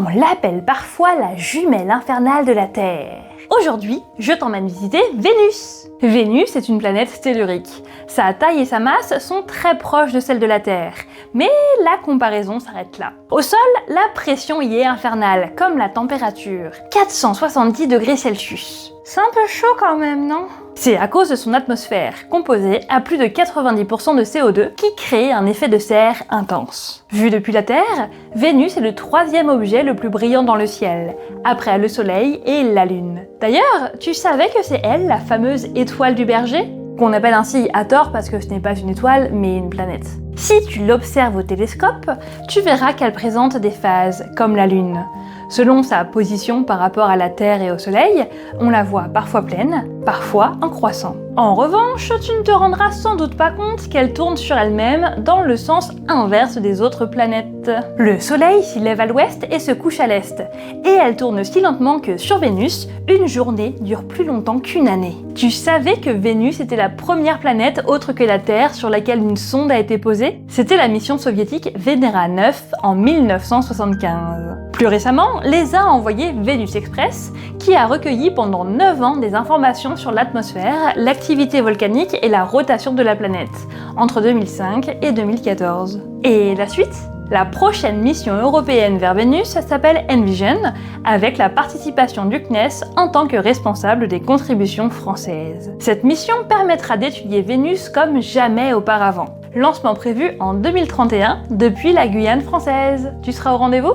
On l'appelle parfois la jumelle infernale de la Terre. Aujourd'hui, je t'emmène visiter Vénus. Vénus est une planète tellurique. Sa taille et sa masse sont très proches de celles de la Terre, mais la comparaison s'arrête là. Au sol, la pression y est infernale, comme la température, 470 degrés Celsius. C'est un peu chaud quand même, non? C'est à cause de son atmosphère, composée à plus de 90% de CO2, qui crée un effet de serre intense. Vu depuis la Terre, Vénus est le troisième objet le plus brillant dans le ciel, après le Soleil et la Lune. D'ailleurs, tu savais que c'est elle, la fameuse étoile du berger? Qu'on appelle ainsi à tort parce que ce n'est pas une étoile, mais une planète. Si tu l'observes au télescope, tu verras qu'elle présente des phases, comme la Lune. Selon sa position par rapport à la Terre et au Soleil, on la voit parfois pleine, parfois en croissant. En revanche, tu ne te rendras sans doute pas compte qu'elle tourne sur elle-même dans le sens inverse des autres planètes. Le Soleil s'y lève à l'ouest et se couche à l'est, et elle tourne si lentement que sur Vénus, une journée dure plus longtemps qu'une année. Tu savais que Vénus était la première planète autre que la Terre sur laquelle une sonde a été posée? C'était la mission soviétique Venera 9 en 1975. Plus récemment, l'ESA a envoyé Vénus Express, qui a recueilli pendant 9 ans des informations sur l'atmosphère, l'activité volcanique et la rotation de la planète, entre 2005 et 2014. Et la suite? La prochaine mission européenne vers Vénus s'appelle Envision, avec la participation du CNES en tant que responsable des contributions françaises. Cette mission permettra d'étudier Vénus comme jamais auparavant. Lancement prévu en 2031 depuis la Guyane française. Tu seras au rendez-vous ?